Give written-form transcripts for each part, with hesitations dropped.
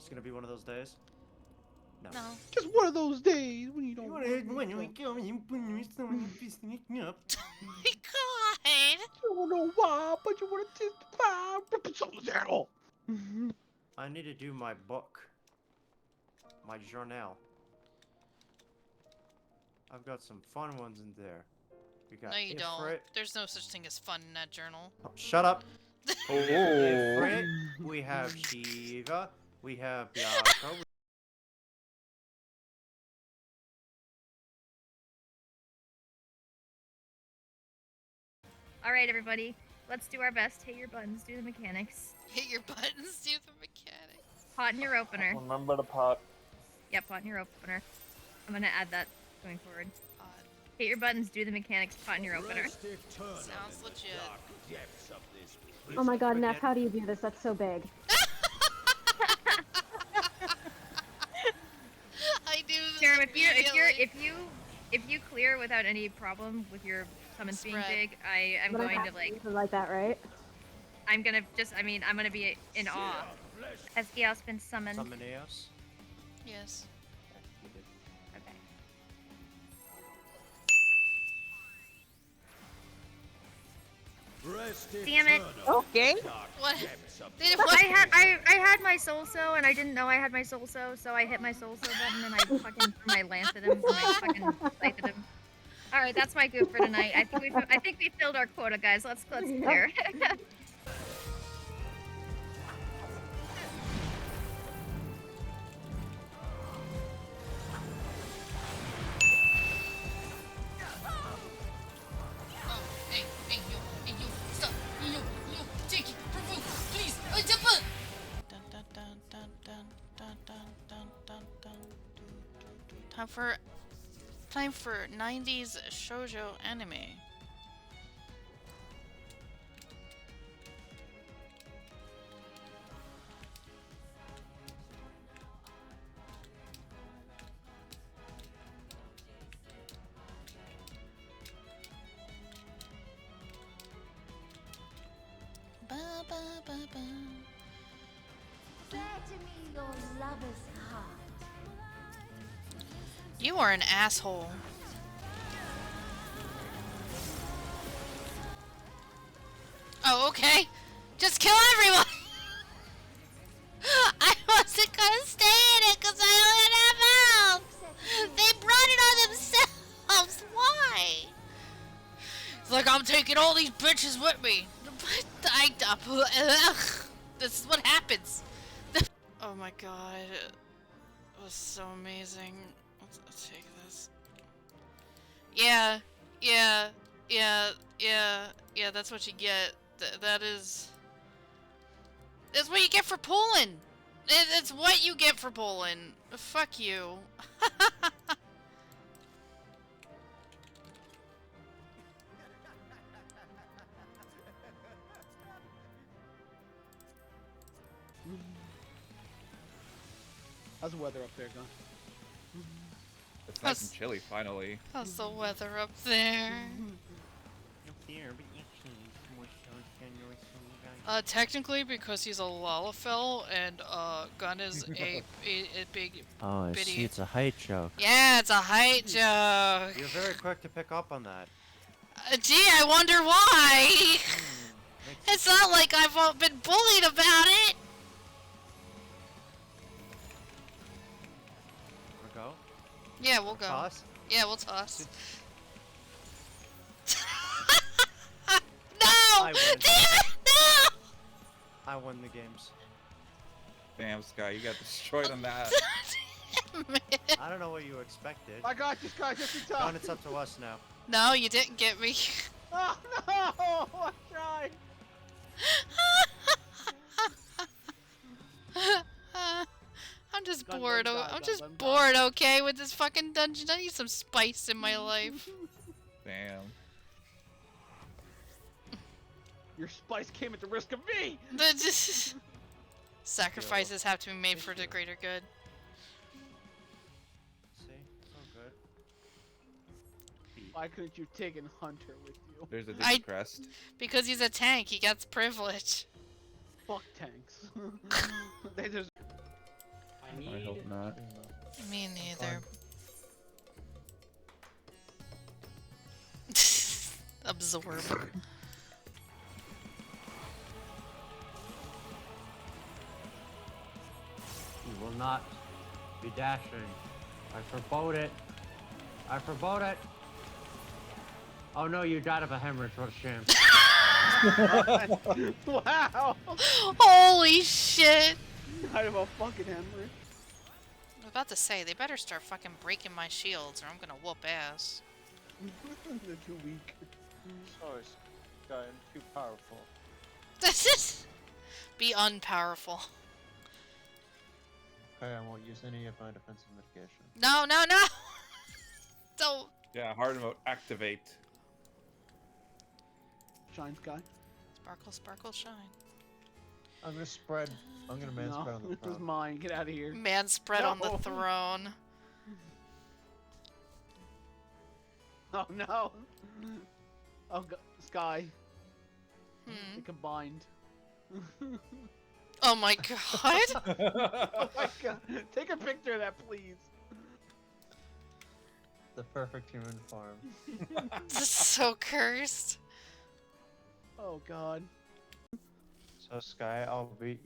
It's gonna be one of those days. No. Just one of those days when you don't. Oh my god! You don't know why, but you want to testify. I need to do my book. My journal. I've got some fun ones in there. We got No, you don't. Ifrit. There's no such thing as fun in that journal. Oh, shut up. Oh. Ifrit. We have Shiva. We have Byako. Alright, everybody. Let's do our best. Hit your buttons, do the mechanics. Hit your buttons, do the mechanics. Pot in your opener. Remember the pot. Yeah, pot in your opener. I'm gonna add that going forward. Odd. Hit your buttons, do the mechanics, pot in your opener. Sounds legit. Oh my god, Neff, how do you do this? That's so big. I do this Jerem, if you clear without any problem with your summons being big, I'm But going I to like like that, right? I'm gonna be in awe. Has Eos been summoned? Summon Eos. Yes. Okay. Damn it! Okay. What? I had my soul so and I didn't know I had my soul so I hit my soul so button and I fucking threw my lance at him and I fucking scythed him. All right, that's my goof for tonight. I think we filled our quota, guys. Let's clear. Time for 90s shoujo anime. Ba ba ba ba. Bear to me your lover's heart. You are an asshole. Oh, okay. Just kill everyone! I wasn't gonna stay in it because I don't have health! They brought it on themselves! Why? It's like I'm taking all these bitches with me. This is what happens. Oh my god. It was so amazing. Let's take this. Yeah, that's what you get. That's what you get for pulling! It's what you get for pulling. Fuck you. How's the weather up there, Gun? It's nice and chilly, finally. How's the weather up there? Technically, because he's a Lalafell and Gun is a big. Oh, I bitty. see. It's a height joke. Yeah, it's a height joke. You're very quick to pick up on that. Gee, I wonder why. It's not like I've been bullied about it. We'll go. Yeah, we'll go. Toss. Yeah, we'll toss. No! I win. Damn it! No! I won the games. Damn, Sky, you got destroyed on that. Damn it. I don't know what you expected. I got you, Sky. Just in time. Don, it's up to us now. No, you didn't get me. Oh no! I tried. I'm just Gun, bored. gun, gun, I'm gun, just gun, bored, okay, with this fucking dungeon. I need some spice in my life. Damn. Your spice came at the risk of me. Sacrifices have to be made for the greater good. See? So good. Why couldn't you take an hunter with you? There's a Disney crest. Because he's a tank, he gets privilege. Fuck tanks. They just. I hope not. Me neither. Absorb. You will not be dashing. I forbode it. I forbode it. Oh no, you died of a hemorrhage. What a shame. Wow! Holy shit! Kind of a fucking hemorrhage. I was about to say, they better start fucking breaking my shields or I'm gonna whoop ass. They're too weak. Sorry, Sky, I'm too powerful. Be unpowerful. Okay, I won't use any of my defensive mitigation. No, no, no! Don't. Yeah, hard mode activate. Shine Sky. Sparkle, sparkle, shine. I'm gonna spread. I'm gonna man spread on the This is front. mine. Get out of here. Man spread on the No. throne. Oh no. Oh, Sky. Hmm. They combined. Oh my god! Oh my god. Take a picture of that, please. The perfect human farm. This is so cursed. Oh god. So Sky,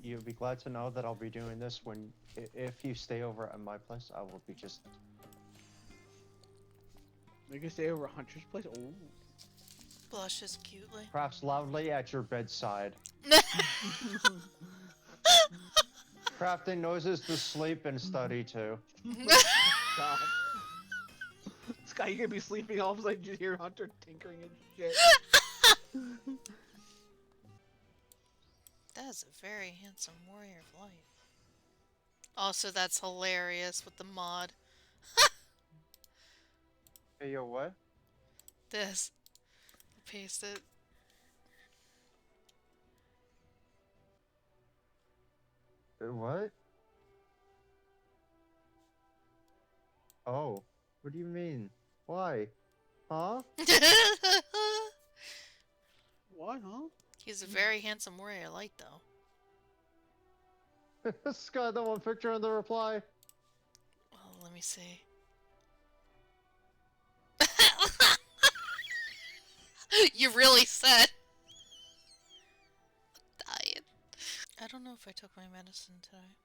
you'll be glad to know that I'll be doing this when, if you stay over at my place, I will be just. They can stay over Hunter's place. Oh. Blushes cutely. Perhaps loudly at your bedside. Crafting noises to sleep and study too. God. Sky, you're gonna be sleeping all of a sudden you hear Hunter tinkering and shit. That is a very handsome warrior of light. Also, that's hilarious with the mod. Hey, yo, what? This. Paste it. What? Oh, what do you mean? Why? Huh? What, huh? He's a very handsome warrior of light, though. Sky, the one picture in the reply. Well, let me see. You really said. I'm dying. I don't know if I took my medicine today.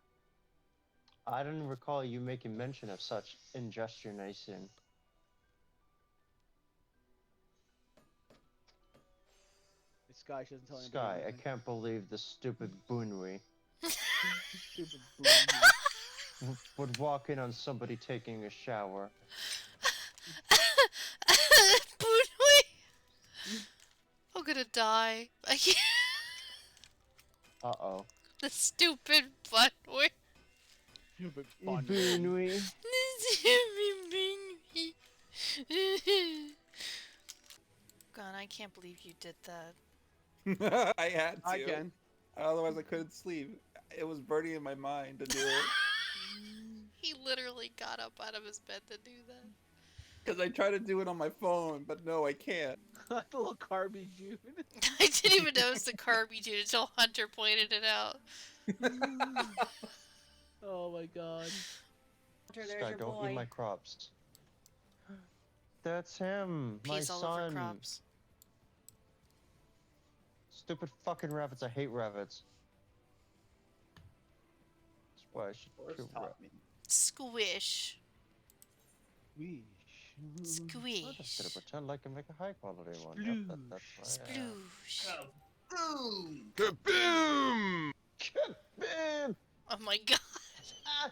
I didn't recall you making mention of such ingestion. Sky, she doesn't tell anybody. Sky, I anything. can't believe the stupid Boonwi Stupid would walk in on somebody taking a shower. Boonwi! I'm gonna die. I can't. Uh-oh. The stupid buttwig. Stupid fun. Boonwi. The stupid Boonwi. God, I can't believe you did that. I had to. I can. Otherwise, I couldn't sleep. It was burning in my mind to do it. He literally got up out of his bed to do that. Because I tried to do it on my phone, but no, I can't. The little carby Jude. I didn't even notice the carby dude until Hunter pointed it out. Oh my god. Sky, don't eat my crops. That's him, Peas my all over son. crops. Stupid fucking rabbits, I hate rabbits. That's why I should kill rabbits. Squish. Weesh. I'm just gonna Squish. pretend like I make a high quality one. Yep, that's why. Sploosh. Kaboom! Kaboom! Oh my god. Ah!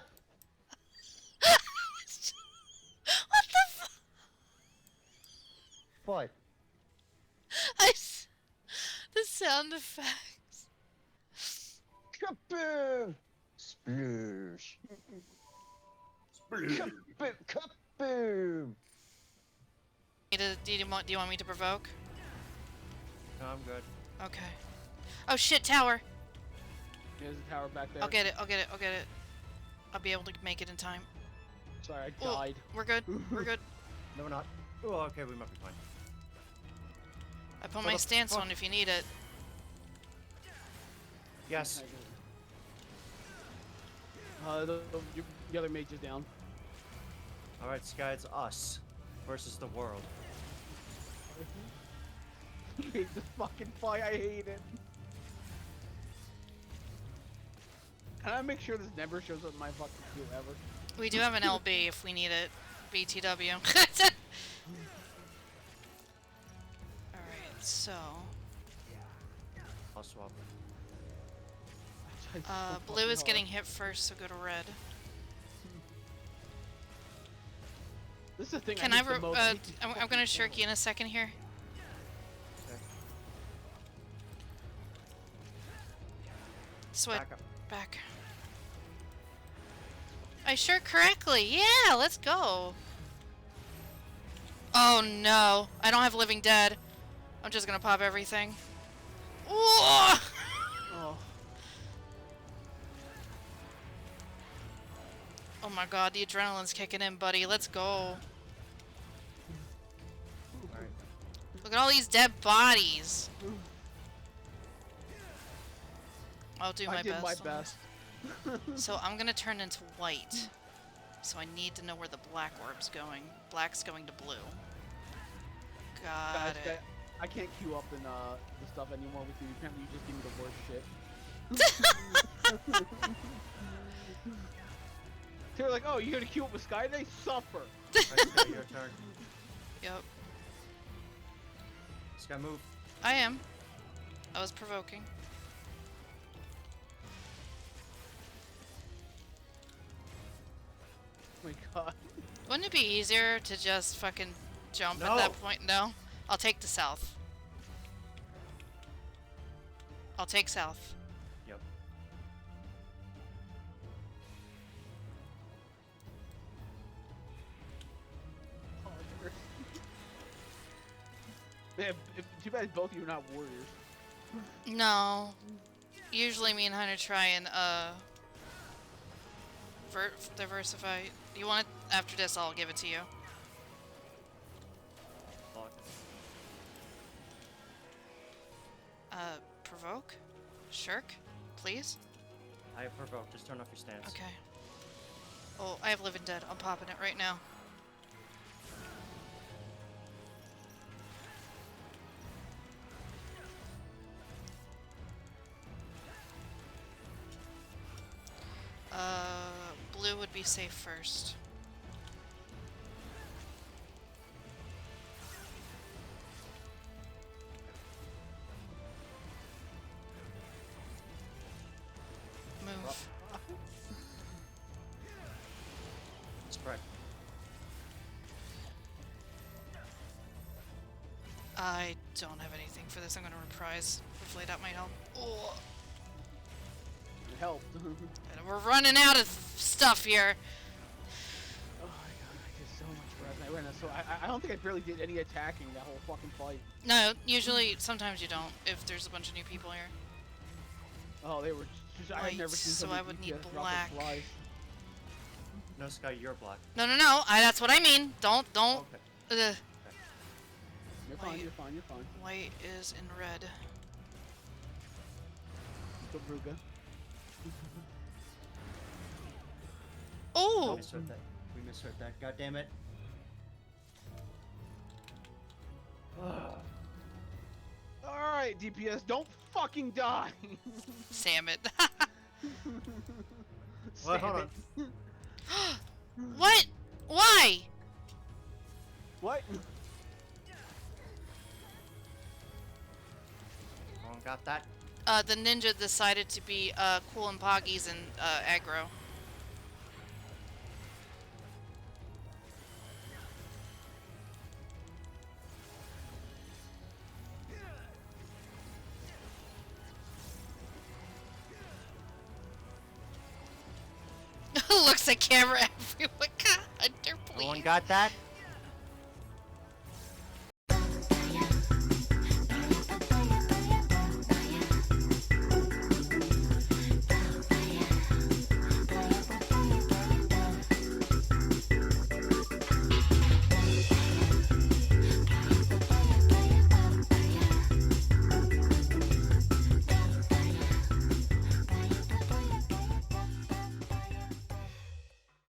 What the fuck? What? The sound effects. Kaboom! Sploosh. Kaboom! Kaboom! Do you want me to provoke? No, I'm good. Okay. Oh shit, tower. There's a tower back there. I'll get it. I'll be able to make it in time. Sorry, I Oh, died. we're good. We're good. No, we're not. Oh, okay, we might be fine. I put What my the stance fuck? on if you need it. Yes. The other mage is down. All right, Skye, it's us versus the world. I hate this fucking fight. I hate it. Can I make sure this never shows up in my fucking queue ever? We do have an LB if we need it. BTW. Alright, so... I'll swap. Blue is getting hit first, so go to red. This is the thing. Can I I'm gonna shirk you in a second here. Okay. Sweat. Back up. Back. I shirk correctly. Yeah, let's go. Oh no. I don't have Living Dead. I'm just gonna pop everything. Whoa! Oh. Oh my god, the adrenaline's kicking in, buddy. Let's go. All right. Look at all these dead bodies. I'll do my best. I did my on best. this. So I'm gonna turn into white. So I need to know where the black orb's going. Black's going to blue. Got it. I can't queue up in the stuff anymore with you. Apparently you just give me the worst shit. They're like, oh, you're gonna queue up with Skye? They suffer. Alright, Skye, your turn. Yep. Skye, move. I am. I was provoking. Oh my god. Wouldn't it be easier to just fucking jump at No. that point? No? I'll take the south. I'll take south. Yep. Man, too bad both of you are not warriors. No. Usually me and Hunter try and, diversify. You want it? After this, I'll give it to you. Lock. Provoke? Shirk? Please? I have provoke. Just turn off your stance. Okay. Oh, I have Living Dead. I'm popping it right now. Blue would be safe first. Move. Spread. I don't have anything for this. I'm gonna reprise. Hopefully that might help. Oh. It helped. And we're running out of stuff here. Oh my god, I did so much for that. So I don't think I barely did any attacking that whole fucking fight. No, usually, sometimes you don't, if there's a bunch of new people here. Oh, they were just, I had never seen So somebody I would need DPS drop black. a fly. No, Skye, you're black. No, that's what I mean. Don't. Okay. You're fine, White. you're fine, you're fine. White is in red. Go Bruga. Oh! We misheard that. We misheard that. God damn it. Alright, DPS, don't fucking die! Sam it. Well, hold on. What? Why? What? Wrong, got that. The ninja decided to be cool and poggies and aggro. Looks like camera everyone. God, Hunter, No one please. got that?